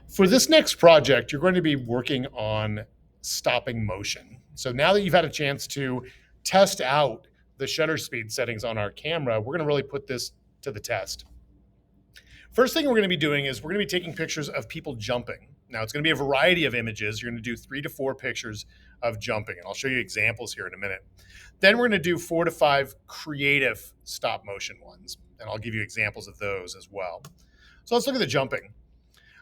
For this next project, you're going to be working on stopping motion. So now that you've had a chance to test out the shutter speed settings on our camera, we're going to really put this to the test. First thing we're going to be doing is we're going to be taking pictures of people jumping. Now, it's going to be a variety of images. You're going to do 3 to 4 pictures of jumping, and I'll show you examples here in a minute. Then we're going to do 4 to 5 creative stop motion ones, and I'll give you examples of those as well. So let's look at the jumping.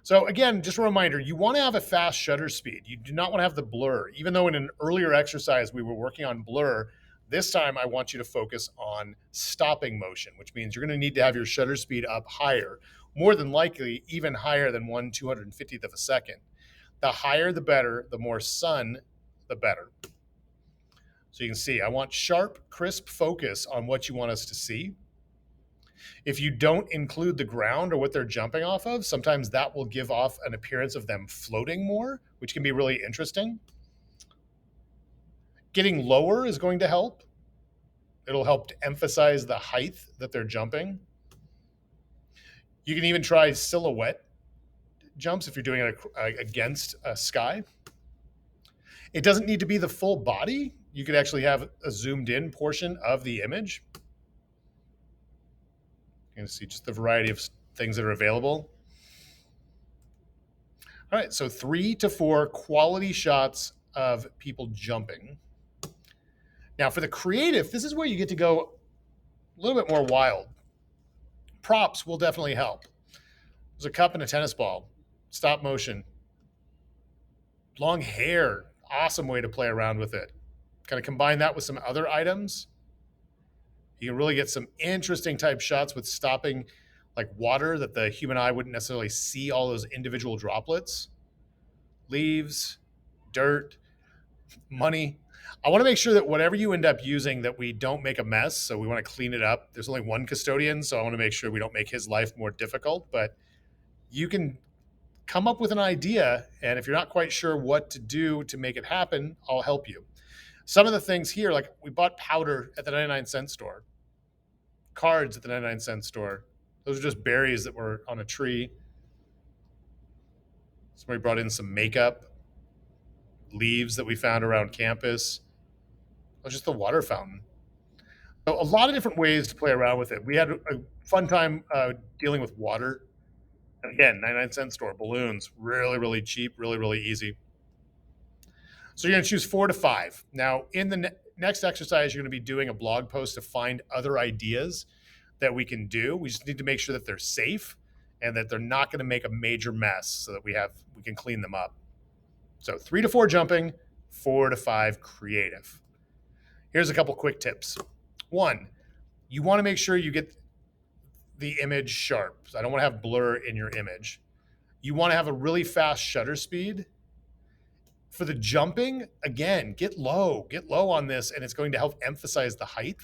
So again, just a reminder, you want to have a fast shutter speed. You do not want to have the blur. Even though in an earlier exercise we were working on blur, this time I want you to focus on stopping motion, which means you're going to need to have your shutter speed up higher, more than likely even higher than 1/250th of a second. The higher the better, the more sun, the better. So you can see, I want sharp, crisp focus on what you want us to see. If you don't include the ground or what they're jumping off of, sometimes that will give off an appearance of them floating more, which can be really interesting. Getting lower is going to help. It'll help to emphasize the height that they're jumping. You can even try silhouette jumps if you're doing it against a sky. It doesn't need to be the full body. You could actually have a zoomed in portion of the image. You can see just the variety of things that are available. All right, so 3 to 4 quality shots of people jumping. Now, for the creative, this is where you get to go a little bit more wild. Props will definitely help. There's a cup and a tennis ball, stop motion, long hair, awesome way to play around with it. Kind of combine that with some other items. You can really get some interesting type shots with stopping like water that the human eye wouldn't necessarily see all those individual droplets. Leaves, dirt, money. I want to make sure that whatever you end up using that we don't make a mess. So we want to clean it up. There's only one custodian, so I want to make sure we don't make his life more difficult, but you can come up with an idea, and if you're not quite sure what to do to make it happen, I'll help you. Some of the things here, like we bought powder at the 99-cent store, cards at the 99-cent store. Those are just berries that were on a tree. Somebody brought in some makeup, leaves that we found around campus. It was just the water fountain. So a lot of different ways to play around with it. We had a fun time dealing with water. And again, 99-cent store, balloons, really, really cheap, really, really easy. So you're going to choose 4 to 5. Now, in the next exercise, you're going to be doing a blog post to find other ideas that we can do. We just need to make sure that they're safe and that they're not going to make a major mess so that we can clean them up. So 3 to 4 jumping, 4 to 5 creative. Here's a couple quick tips. 1, you want to make sure you get the image sharp. So I don't want to have blur in your image. You want to have a really fast shutter speed. For the jumping, again, get low on this, and it's going to help emphasize the height.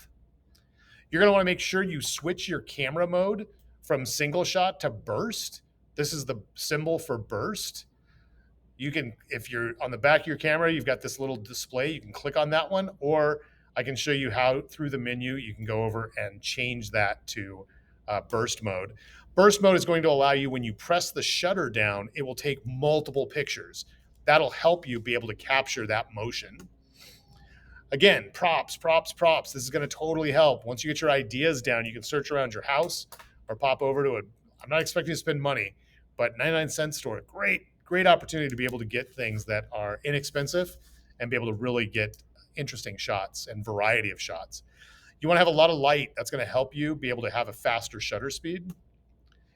You're going to want to make sure you switch your camera mode from single shot to burst. This is the symbol for burst. You can, if you're on the back of your camera, you've got this little display, you can click on that one, or I can show you how through the menu you can go over and change that to burst mode. Burst mode is going to allow you, when you press the shutter down, it will take multiple pictures. That'll help you be able to capture that motion. Again, props. This is going to totally help. Once you get your ideas down, you can search around your house or pop over to I'm not expecting to spend money, but 99-cent store, great opportunity to be able to get things that are inexpensive and be able to really get interesting shots and variety of shots. You want to have a lot of light. That's going to help you be able to have a faster shutter speed.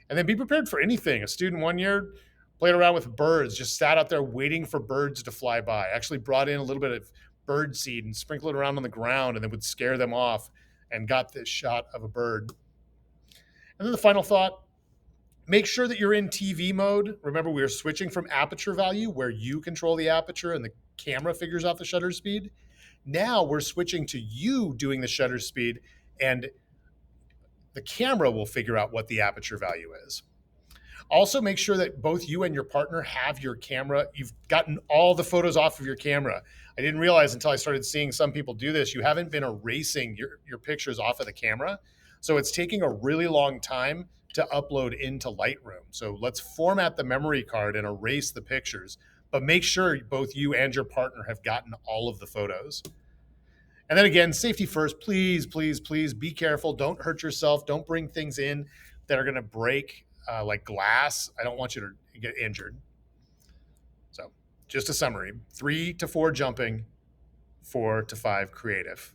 And then be prepared for anything. A student one year played around with birds, just sat out there waiting for birds to fly by. Actually brought in a little bit of bird seed and sprinkled it around on the ground and then would scare them off and got this shot of a bird. And then the final thought, make sure that you're in TV mode. Remember, we are switching from aperture value, where you control the aperture and the camera figures out the shutter speed. Now we're switching to you doing the shutter speed, and the camera will figure out what the aperture value is. Also, make sure that both you and your partner have your camera. You've gotten all the photos off of your camera. I didn't realize until I started seeing some people do this, you haven't been erasing your pictures off of the camera. So it's taking a really long time to upload into Lightroom. So let's format the memory card and erase the pictures, but make sure both you and your partner have gotten all of the photos. And then again, safety first, please, please, please be careful. Don't hurt yourself. Don't bring things in that are going to break, like glass. I don't want you to get injured. So just a summary: 3 to 4 jumping, 4 to 5 creative.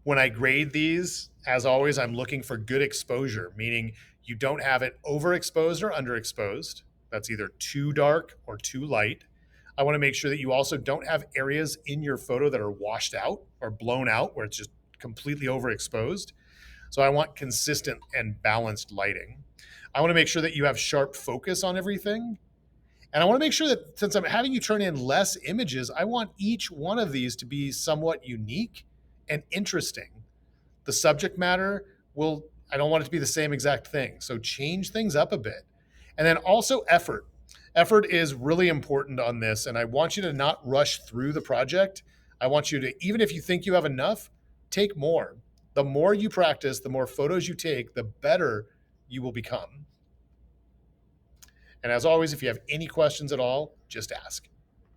When I grade these, as always, I'm looking for good exposure, meaning you don't have it overexposed or underexposed. That's either too dark or too light. I want to make sure that you also don't have areas in your photo that are washed out or blown out where it's just completely overexposed. So I want consistent and balanced lighting. I want to make sure that you have sharp focus on everything. And I want to make sure that since I'm having you turn in less images, I want each one of these to be somewhat unique and interesting. The subject matter will, I don't want it to be the same exact thing. So change things up a bit. And then also effort. Effort is really important on this. And I want you to not rush through the project. I want you to, even if you think you have enough, take more. The more you practice, the more photos you take, the better you will become. And as always, if you have any questions at all, just ask.